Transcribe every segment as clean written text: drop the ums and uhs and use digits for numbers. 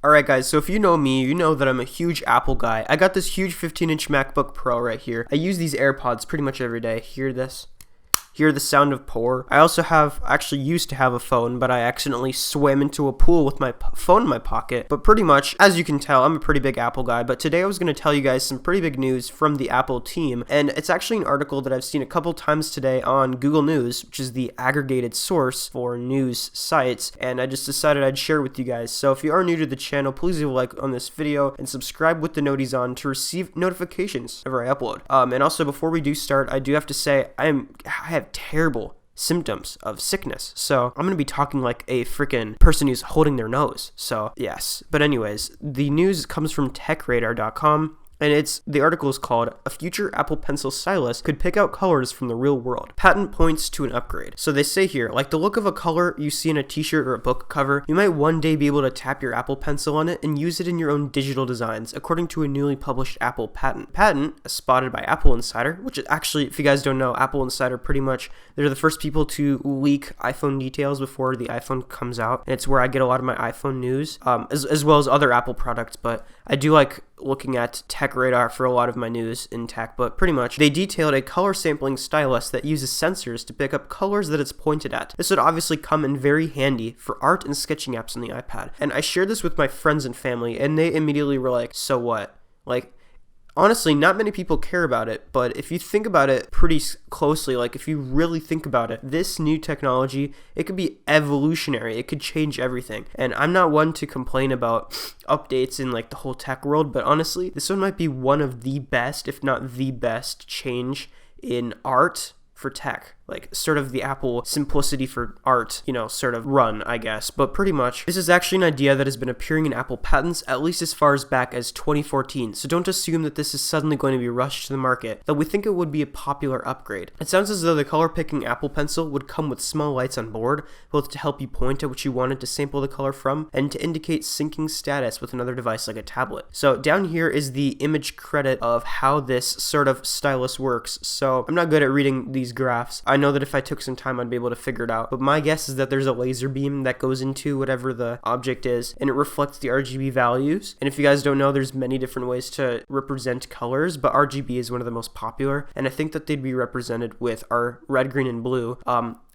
Alright guys, so if you know me, you know that I'm a huge Apple guy. I got this huge 15-inch MacBook Pro right here. I use these AirPods pretty much every day. Hear this? Hear the sound of pour. I also actually used to have a phone, but I accidentally swam into a pool with my phone in my pocket. But pretty much, as you can tell, I'm a pretty big Apple guy. But today I was going to tell you guys some pretty big news from the Apple team. And it's actually an article that I've seen a couple times today on Google News, which is the aggregated source for news sites. And I just decided I'd share with you guys. So if you are new to the channel, please leave a like on this video and subscribe with the noties on to receive notifications whenever I upload. And also, before we do start, I do have to say I have terrible symptoms of sickness, so I'm gonna be talking like a freaking person who's holding their nose. So yes, but anyways, the news comes from techradar.com. And the article is called "A Future Apple Pencil Stylus Could Pick Out Colors from the Real World. Patent Points to an Upgrade." So they say here, like the look of a color you see in a t-shirt or a book cover, you might one day be able to tap your Apple Pencil on it and use it in your own digital designs, according to a newly published Apple patent. Patent, spotted by Apple Insider, which is actually, if you guys don't know, Apple Insider pretty much, they're the first people to leak iPhone details before the iPhone comes out. And it's where I get a lot of my iPhone news, as well as other Apple products, but I do like looking at Tech Radar for a lot of my news in tech. But pretty much, they detailed a color sampling stylus that uses sensors to pick up colors that it's pointed at. This would obviously come in very handy for art and sketching apps on the iPad. And I shared this with my friends and family, and they immediately were like, so what? Like, honestly, not many people care about it, but if you think about it pretty closely, like if you really think about it, this new technology, it could be evolutionary. It could change everything. And I'm not one to complain about updates in like the whole tech world, but honestly, this one might be one of the best, if not the best, change in art for tech. Like sort of the Apple simplicity for art, sort of run, I guess. But pretty much, this is actually an idea that has been appearing in Apple patents at least as far as back as 2014. So don't assume that this is suddenly going to be rushed to the market, though we think it would be a popular upgrade. It sounds as though the color picking Apple Pencil would come with small lights on board, both to help you point at what you wanted to sample the color from, and to indicate syncing status with another device like a tablet. So down here is the image credit of how this sort of stylus works. So I'm not good at reading these graphs. I know that if I took some time, I'd be able to figure it out, but my guess is that there's a laser beam that goes into whatever the object is, and it reflects the RGB values. And if you guys don't know, there's many different ways to represent colors, but RGB is one of the most popular, and I think that they'd be represented with our red, green, and blue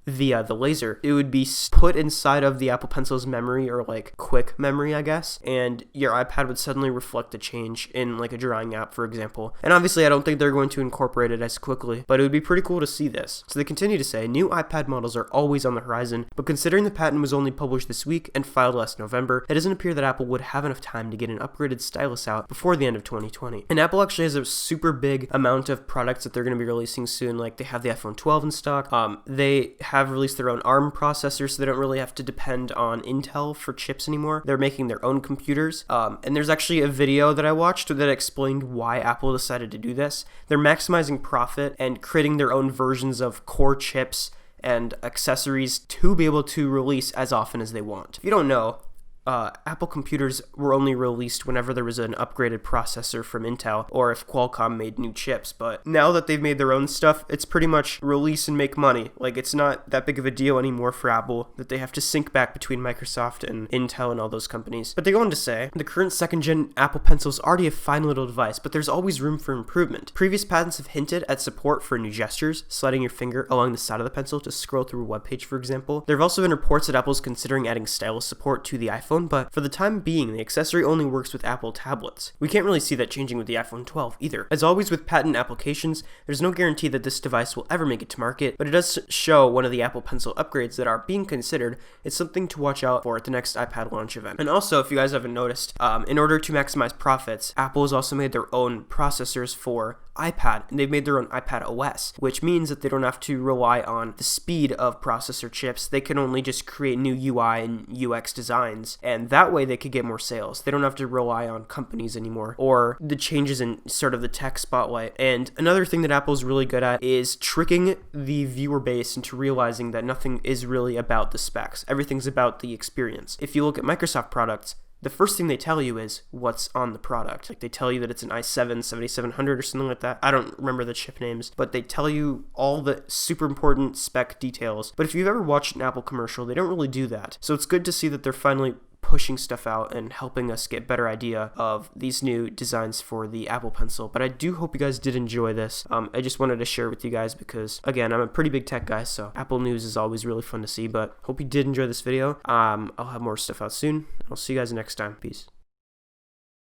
via the laser. It would be put inside of the Apple Pencil's memory, or like quick memory, I guess, and your iPad would suddenly reflect the change in like a drawing app, for example. And obviously I don't think they're going to incorporate it as quickly, but it would be pretty cool to see this. So they continue to say, new iPad models are always on the horizon, but considering the patent was only published this week and filed last November, it doesn't appear that Apple would have enough time to get an upgraded stylus out before the end of 2020. And Apple actually has a super big amount of products that they're going to be releasing soon. Like they have the iPhone 12 in stock. They have released their own ARM processor, so they don't really have to depend on Intel for chips anymore. They're making their own computers. And there's actually a video that I watched that explained why Apple decided to do this. They're maximizing profit and creating their own versions of core chips and accessories to be able to release as often as they want. If you don't know, Apple computers were only released whenever there was an upgraded processor from Intel, or if Qualcomm made new chips. But now that they've made their own stuff, it's pretty much release and make money. Like, it's not that big of a deal anymore for Apple that they have to sync back between Microsoft and Intel and all those companies. But they go on to say, the current second-gen Apple Pencil is already a fine little device, but there's always room for improvement. Previous patents have hinted at support for new gestures, sliding your finger along the side of the pencil to scroll through a web page, for example. There have also been reports that Apple's considering adding stylus support to the iPhone, but for the time being, the accessory only works with Apple tablets. We can't really see that changing with the iPhone 12 either. As always with patent applications, there's no guarantee that this device will ever make it to market, but it does show one of the Apple Pencil upgrades that are being considered. It's something to watch out for at the next iPad launch event. And also, if you guys haven't noticed, in order to maximize profits, Apple has also made their own processors for iPad, and they've made their own iPad OS, which means that they don't have to rely on the speed of processor chips. They can only just create new UI and UX designs, and that way they could get more sales. They don't have to rely on companies anymore, or the changes in sort of the tech spotlight. And another thing that Apple's really good at is tricking the viewer base into realizing that nothing is really about the specs. Everything's about the experience. If you look at Microsoft products, the first thing they tell you is what's on the product. Like, they tell you that it's an i7 7700 or something like that. I don't remember the chip names, but they tell you all the super important spec details. But if you've ever watched an Apple commercial, they don't really do that. So it's good to see that they're finally pushing stuff out and helping us get a better idea of these new designs for the Apple Pencil. But I do hope you guys did enjoy this. I just wanted to share with you guys because, again, I'm a pretty big tech guy, so Apple news is always really fun to see. But hope you did enjoy this video. I'll have more stuff out soon. I'll see you guys next time. Peace.